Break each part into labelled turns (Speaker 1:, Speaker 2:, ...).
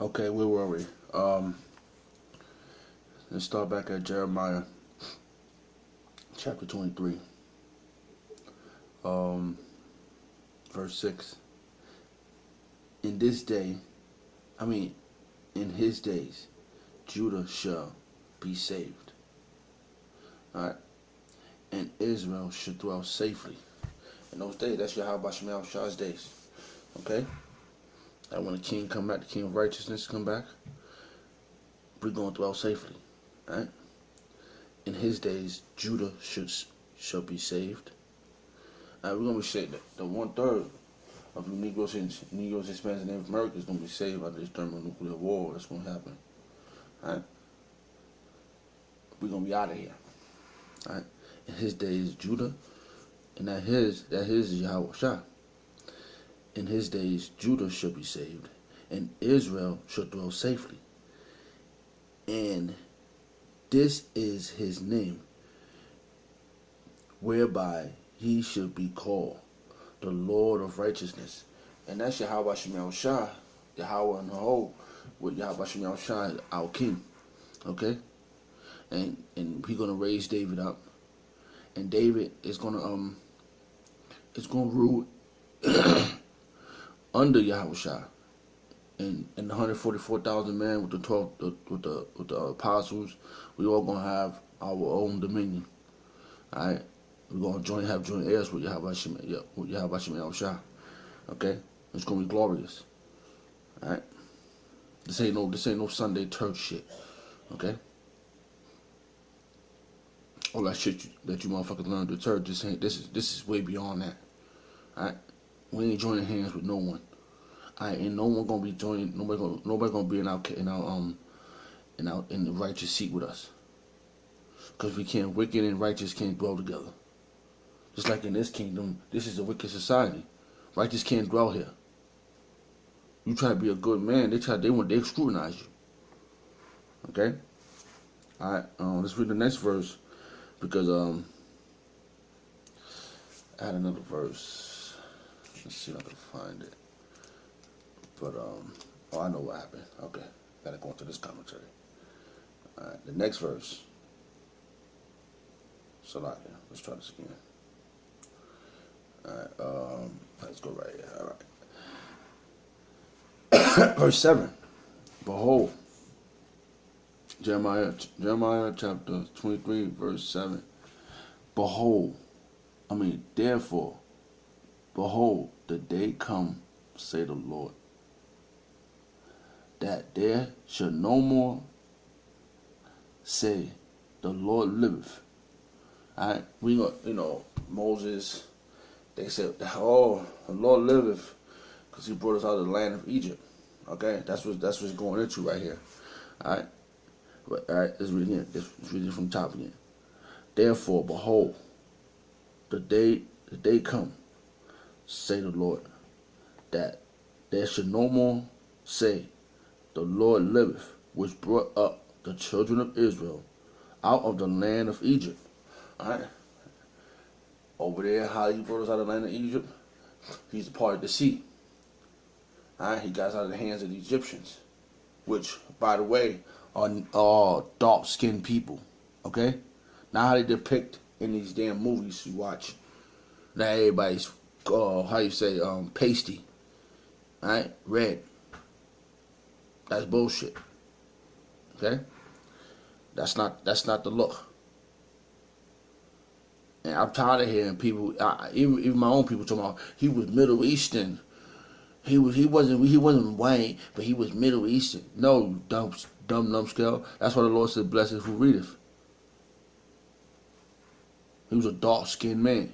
Speaker 1: Okay, where were we? Let's start back at Jeremiah chapter 23, um, verse 6. In this day, I mean, in his days, Judah shall be saved. Alright? And Israel should dwell safely. In those days, that's Yahweh Shemel Shah's days. Okay? And when the king come back, the king of righteousness come back, we're going to dwell safely. Alright? In his days, Judah shall be saved. We're going to be saved. The 1/3 of the Negroes, Hispanics, and Native Americans is going to be saved by this thermonuclear war that's going to happen. Alright? We're going to be out of here. Alright? In his days, Judah, and that his is Yahweh Shah. In his days, Judah shall be saved, and Israel shall dwell safely. And this is his name, whereby he shall be called the Lord of righteousness. And that's Yahweh Shemel Shah, Yahweh and the whole, with Yahweh Shemel Shah, our king. Okay? And he's gonna raise David up. And David is gonna rule under Yahweh Shah. And the 144,000 men with the 12 with the apostles, we all gonna have our own dominion. Alright? We're gonna have joint heirs with Yahweh Shemel Shah. Okay? It's gonna be glorious. Alright? This ain't no Sunday church shit. Okay? All that shit that you motherfuckers learned at church, this is way beyond that. Alright? We ain't joining hands with no one. Alright, and no one gonna be joining. Nobody gonna be in the righteous seat with us. Cause wicked and righteous can't dwell together. Just like in this kingdom, this is a wicked society. Righteous can't dwell here. You try to be a good man, they scrutinize you. Okay? Alright, let's read the next verse because I had another verse. Let's see if I can find it. But I know what happened. Okay, gotta go into this commentary. Alright, the next verse. Salakia. Let's try this again. Alright, let's go right here. Alright. Verse 7. Behold, Jeremiah chapter 23, verse 7. Therefore, behold, the day come, say the Lord, that there shall no more say, the Lord liveth. Alright, Moses, they said, oh, the Lord liveth, because he brought us out of the land of Egypt. Okay, that's what's going into right here. Alright, let's read it again. Let's read it from the top again. Therefore, behold, the day come, say the Lord, that there should no more say, the Lord liveth, which brought up the children of Israel out of the land of Egypt. Alright? Over there, how he brought us out of the land of Egypt, he's a part of the sea. Alright? He got us out of the hands of the Egyptians, which, by the way, are dark-skinned people. Okay? Not how they depict in these damn movies you watch. Now everybody's, pasty. Alright? Red. That's bullshit. Okay? That's not the look. And I'm tired of hearing people, even my own people talking about he was Middle Eastern. He wasn't white, but he was Middle Eastern. No, you dumb numbskull. That's why the Lord said, "Blessed who readeth." He was a dark-skinned man.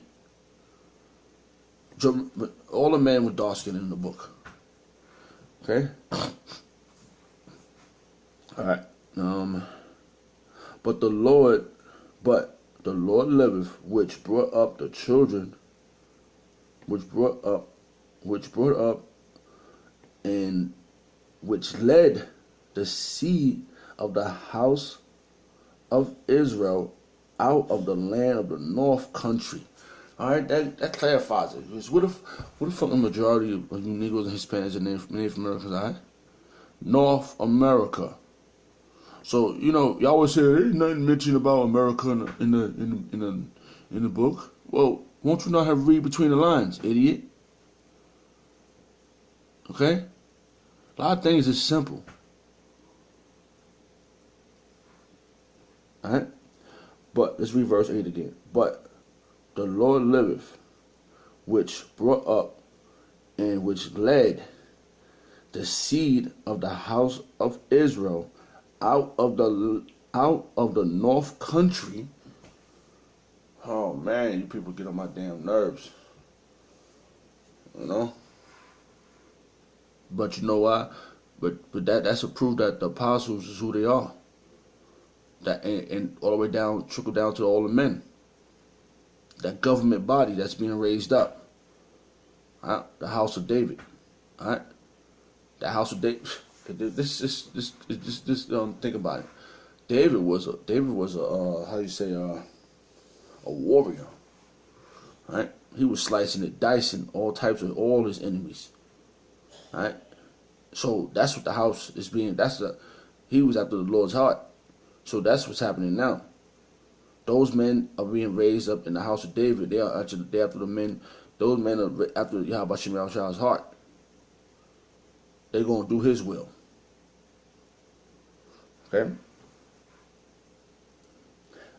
Speaker 1: All the men were dark-skinned in the book. Okay. All right. But the Lord liveth, which brought up the children, which brought up, and which led the seed of the house of Israel out of the land of the north country. All right, that clarifies it. Because what if the fucking majority of you Negroes and Hispanics and Native Americans, all right? North America. So y'all always say there's nothing mentioned about America in the book. Well, won't you not have read between the lines, idiot? Okay, a lot of things is simple. All right, but let's read verse 8 again. But the Lord liveth, which brought up and which led the seed of the house of Israel out of the north country. Oh man, you people get on my damn nerves. But you know why? But that's a proof that the apostles is who they are. That and all the way down, trickle down to all the men. That government body that's being raised up. Right? The house of David. All right? The house of David. Think about it. David was a a warrior. Right? He was slicing and dicing all his enemies. Right? So that's what the house is being. He was after the Lord's heart. So that's what's happening now. Those men are being raised up in the house of David. They after the men. Those men are after Yahweh Shem Yahshua's heart. They're going to do his will. Okay?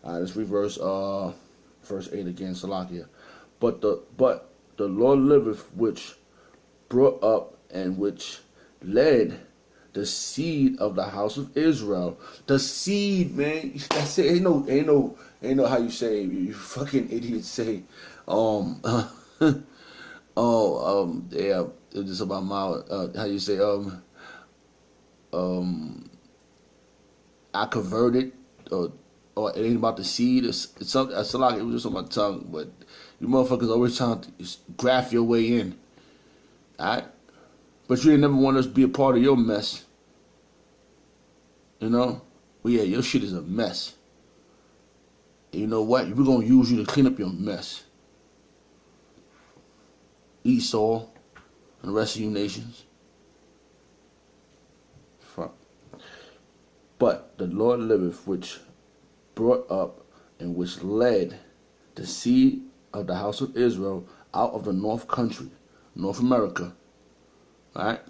Speaker 1: All right, let's reverse verse 8 again, Salakia. But the Lord liveth, which brought up and which led the seed of the house of Israel. The seed, man. That's it. Ain't no how you say, you fucking idiots say, yeah, it's just about my, how you say, I converted, or it ain't about the seed. It's something. It's like it was just on my tongue, but you motherfuckers always trying to graft your way in. Alright? But you ain't never want us to be a part of your mess. Well, yeah, your shit is a mess. And you know what? We're going to use you to clean up your mess. Esau and the rest of you nations. Fuck. But the Lord liveth, which brought up and which led the seed of the house of Israel out of the north country, North America. Alright?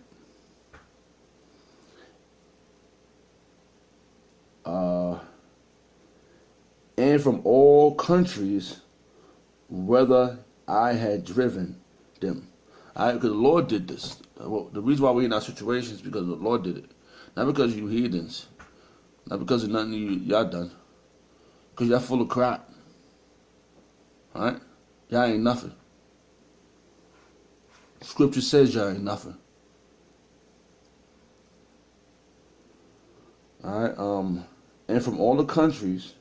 Speaker 1: And from all countries, whether I had driven them. Alright? Because the Lord did this. Well, the reason why we're in our situation is because the Lord did it. Not because you heathens. Not because of nothing y'all done. Because y'all full of crap. Alright? Y'all ain't nothing. Scripture says y'all ain't nothing. Alright, and from all the countries,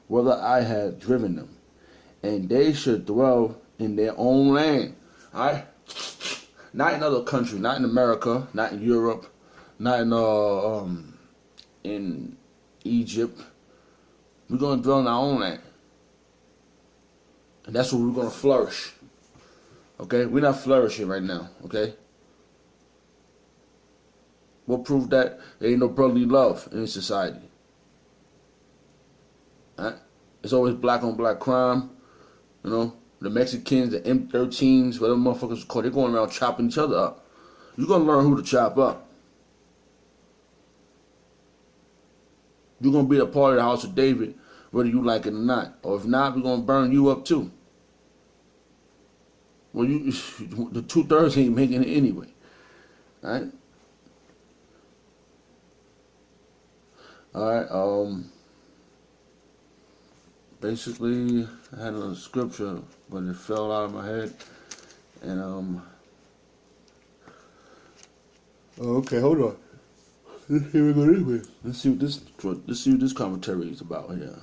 Speaker 1: whether I had driven them, and they should dwell in their own land. Alright? Not in other countries, not in America, not in Europe, not in Egypt. We're gonna dwell in our own land. And that's where we're gonna flourish. Okay? We're not flourishing right now, okay? What proof that there ain't no brotherly love in society? Right? It's always black on black crime. The Mexicans, the M13s, whatever motherfuckers call, they're going around chopping each other up. You're gonna learn who to chop up. You're gonna be a part of the house of David, whether you like it or not. Or if not, we're gonna burn you up too. Well, the 2/3 ain't making it anyway. Alright? Alright, basically, I had a scripture, but it fell out of my head. And, okay, hold on. Here we go this way. Let's see what this commentary is about here.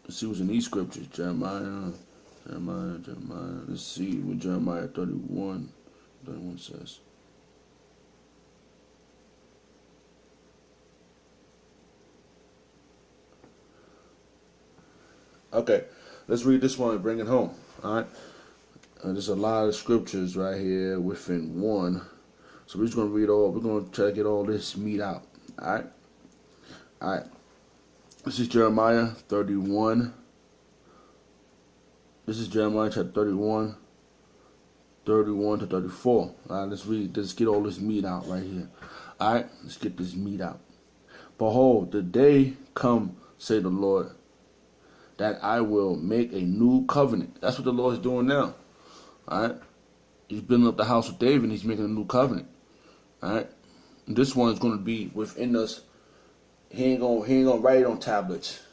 Speaker 1: Let's see what's in these scriptures. Jeremiah. Let's see what Jeremiah 31 says. Okay, let's read this one and bring it home. All right, there's a lot of scriptures right here within one So we're just gonna read all. We're gonna try to get all this meat out. All right. All right. This is Jeremiah 31. This is Jeremiah chapter 31, 31 to 34. All right, let's read. Let's get all this meat out right here. All right, let's get this meat out. Behold, the day come, say the Lord, that I will make a new covenant. That's what the Lord is doing now. All right, He's building up the house of David, and He's making a new covenant. All right, and this one is going to be within us. He ain't gonna write it on tablets.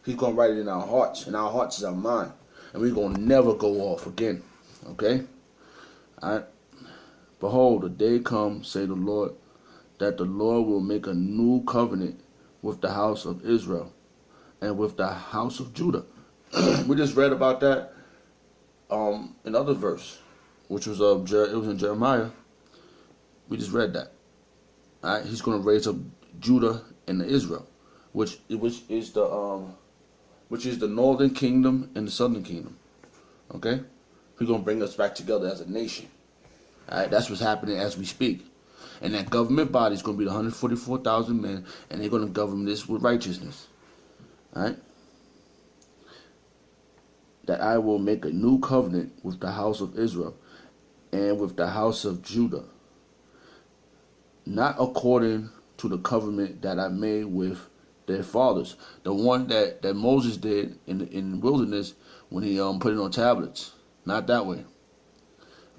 Speaker 1: He's gonna write it in our hearts, and our hearts is our mind. And we're going to never go off again. Okay? Alright? Behold, the day comes, say the Lord, that the Lord will make a new covenant with the house of Israel and with the house of Judah. We just read about that another verse, which was it was in Jeremiah. We just read that. Alright? He's going to raise up Judah and Israel, which is the northern kingdom and the southern kingdom. Okay? He's going to bring us back together as a nation. All right? That's what's happening as we speak. And that government body is going to be the 144,000 men, and they're going to govern this with righteousness. All right? That I will make a new covenant with the house of Israel and with the house of Judah, not according to the covenant that I made with their fathers, the one that Moses did in the wilderness when he put it on tablets. Not that way.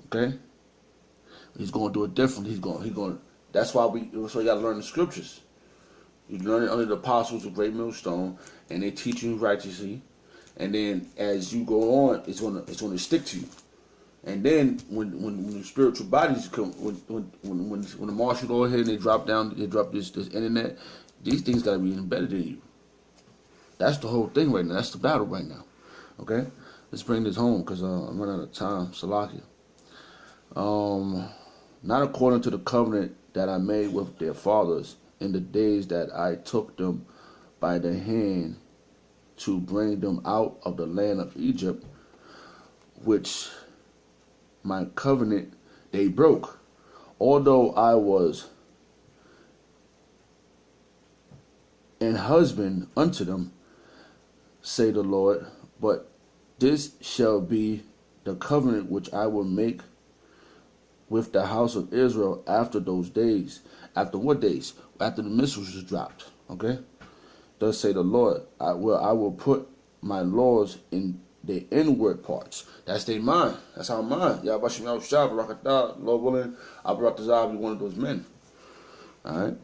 Speaker 1: Okay? He's going to do it differently. He's going. That's why you got to learn the scriptures. You learn it under the apostles of Great Millstone, and they teach you righteously. And then as you go on, it's gonna stick to you. And then when the spiritual bodies come, when the marshals go ahead and they drop this internet. These things got to be embedded in you. That's the whole thing right now. That's the battle right now. Okay? Let's bring this home because I'm running out of time. Salakia. Not according to the covenant that I made with their fathers in the days that I took them by the hand to bring them out of the land of Egypt, which my covenant they broke. Although I was and husband unto them, say the Lord, but this shall be the covenant which I will make with the house of Israel after those days. After what days? After the missiles was dropped. Okay? Thus say the Lord, I will put my laws in the inward parts. That's their mind. That's our mind. Yahweh Lord willing, Abaratazah be one of those men. Alright?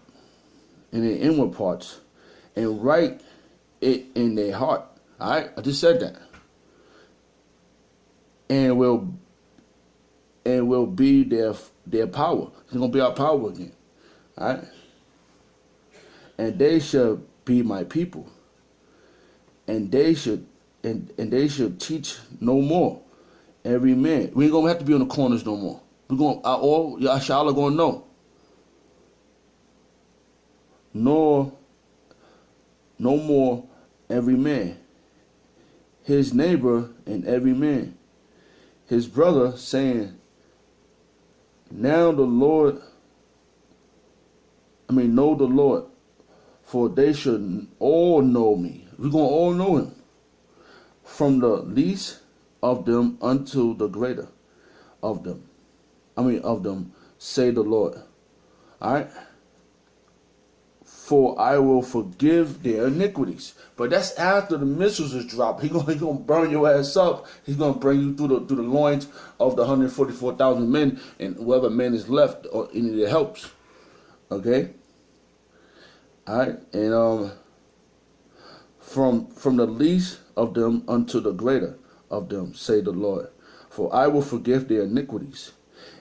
Speaker 1: In the inward parts. And write it in their heart. Alright? I just said that. And will be their power. It's gonna be our power again. Alright? And they shall be my people. And they should teach no more. Every man. We ain't gonna have to be on the corners no more. We're gonna all y'all are gonna know. No more every man, his neighbor, and every man, his brother, saying, know the Lord, for they should all know me. We're going to all know him. From the least of them unto the greater of them. Say the Lord. All right? For I will forgive their iniquities. But that's after the missiles is dropped. He's gonna burn your ass up. He's gonna bring you through the loins of the 144,000 men and whoever man is left or any of their helps. Okay? Alright? And from the least of them unto the greater of them, say the Lord. For I will forgive their iniquities,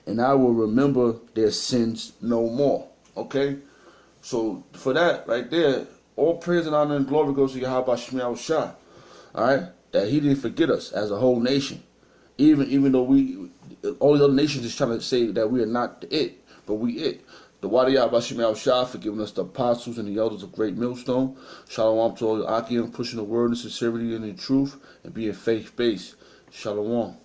Speaker 1: and I will remember their sins no more. Okay? So for that right there, all praise and honor and glory goes to Yahweh Shemiah Shah. Alright? That he didn't forget us as a whole nation. Even though all the other nations is trying to say that we are not it, but we it. The Wadi Yahweh Shemiah Shah for giving us the apostles and the elders of Great Millstone. Shalom to all the Akim pushing the word and sincerity and the truth and being faith-based. Shalom.